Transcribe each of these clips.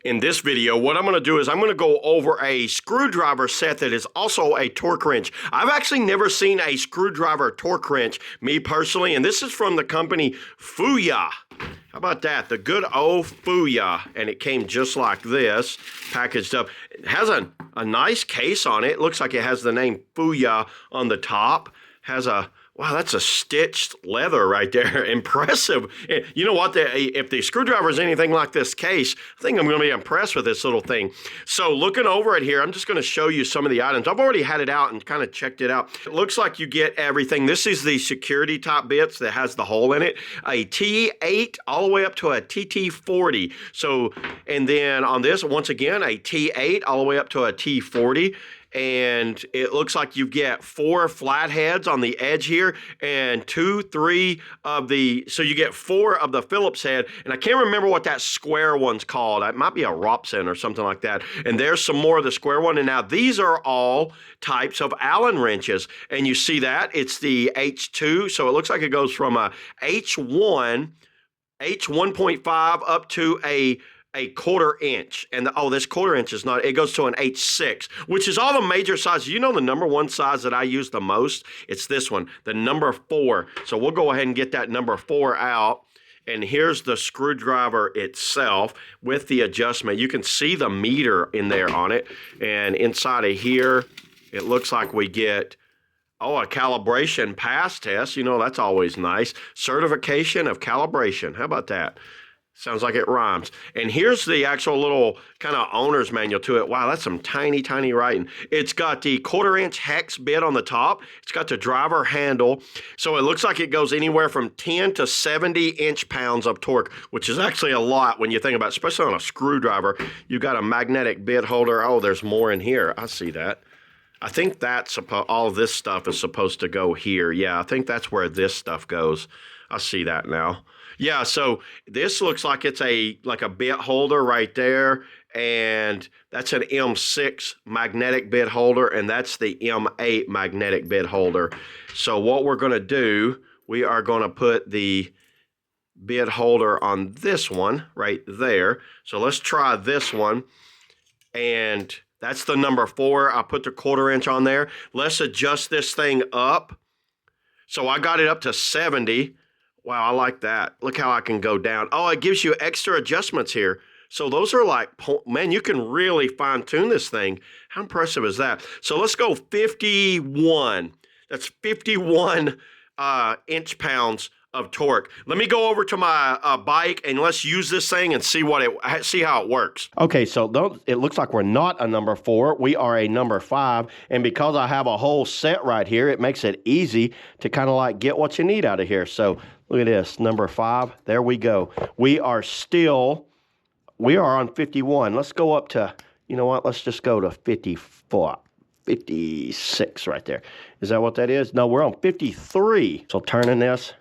In this video, what I'm going to do is I'm going to go over a screwdriver set that is also a torque wrench. I've actually never seen a screwdriver torque wrench, me personally, and this is from the company Fuya. How about that? The good old Fuya. And it came just like this, packaged up. It has a nice case on it. It looks like it has the name Fuya on the top. Has a, wow, that's a stitched leather right there. Impressive. You know what? If the screwdriver is anything like this case, I think I'm going to be impressed with this little thing. So looking over it here, I'm just going to show you some of the items. I've already had it out and kind of checked it out. It looks like you get everything. This is the security top bits that has the hole in it. A T8 all the way up to a TT40. So, and then on this, once again, a T8 all the way up to a T40. And it looks like you get 4 flat heads on the edge here and 3 of the, so you get 4 of the Phillips head. And I can't remember what that square one's called. It might be a Robson or something like that. And there's some more of the square one. And now these are all types of Allen wrenches. And you see that it's the H2. So it looks like it goes from a H1, H1.5 up to a 1/4 inch. And this 1/4 inch is not, it goes to an H6, which is all the major sizes. You know the number one size that I use the most? It's this one, the number 4. So we'll go ahead and get that number 4 out. And here's the screwdriver itself with the adjustment. You can see the meter in there on it. And inside of here, it looks like we get a calibration pass test. You know, that's always nice. Certification of calibration. How about that? Sounds like it rhymes. And here's the actual little kind of owner's manual to it. Wow, that's some tiny, tiny writing. It's got the 1/4 inch hex bit on the top. It's got the driver handle. So it looks like it goes anywhere from 10 to 70 inch-pounds of torque, which is actually a lot when you think about it, especially on a screwdriver. You've got a magnetic bit holder. Oh, there's more in here. I see that. I think that's all of this stuff is supposed to go here. Yeah, I think that's where this stuff goes. I see that now. Yeah, so this looks like it's like a bit holder right there, and that's an M6 magnetic bit holder, and that's the M8 magnetic bit holder. So what we're going to do, we are going to put the bit holder on this one right there. So let's try this one, and that's the number 4. I put the 1/4 inch on there. Let's adjust this thing up. So I got it up to 70. Wow, I like that. Look how I can go down. Oh, it gives you extra adjustments here. So those are like, man, you can really fine tune this thing. How impressive is that? So let's go 51. That's 51 inch-pounds of torque. Let me go over to my bike and let's use this thing and see how it works. Okay, so it looks like we're not a number 4. We are a number 5. And because I have a whole set right here, it makes it easy to kind of like get what you need out of here. So look at this, number 5. There we go. We are on 51. Let's go up to, you know what? Let's just go to 54. 56 right there. Is that what that is? No, we're on 53. So turning this,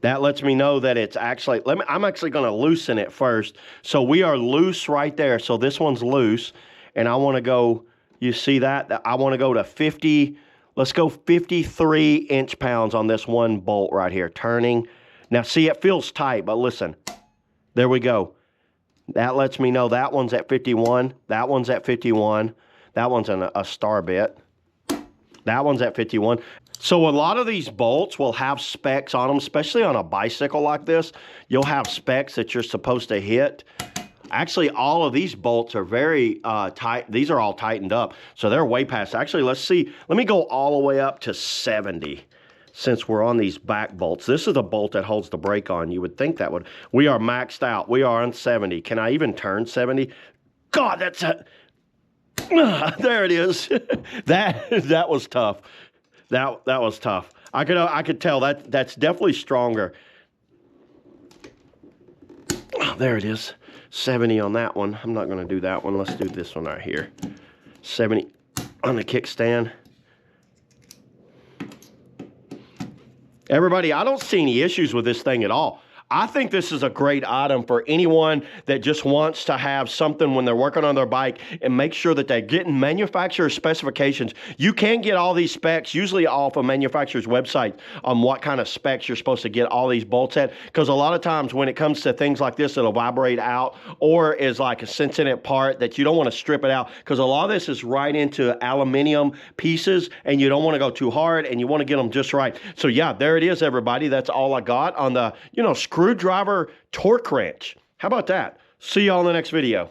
that lets me know that it's actually, I'm actually going to loosen it first. So we are loose right there. So this one's loose. And I want to go, you see that? I want to go to 50. Let's go 53 inch-pounds on this one bolt right here. Turning. Now, see, it feels tight, but listen. There we go. That lets me know that one's at 51. That one's at 51. That one's a star bit. That one's at 51. So a lot of these bolts will have specs on them, especially on a bicycle like this. You'll have specs that you're supposed to hit. Actually, all of these bolts are very tight. These are all tightened up, so they're way past. Actually, let's see. Let me go all the way up to 70 since we're on these back bolts. This is the bolt that holds the brake on. You would think that would. We are maxed out. We are on 70. Can I even turn 70? God, that's there it is. that was tough. That was tough. I could tell that's definitely stronger. Oh, there it is. 70 on that one. I'm not going to do that one. Let's do this one right here. 70 on the kickstand. Everybody, I don't see any issues with this thing at all. I think this is a great item for anyone that just wants to have something when they're working on their bike and make sure that they're getting manufacturer specifications. You can get all these specs usually off a manufacturer's website on what kind of specs you're supposed to get all these bolts at, because a lot of times when it comes to things like this that'll vibrate out or is like a sensitive part that you don't want to strip it out, because a lot of this is right into aluminum pieces and you don't want to go too hard and you want to get them just right. So yeah, there it is, everybody. That's all I got on the, screwdriver torque wrench. How about that? See y'all in the next video.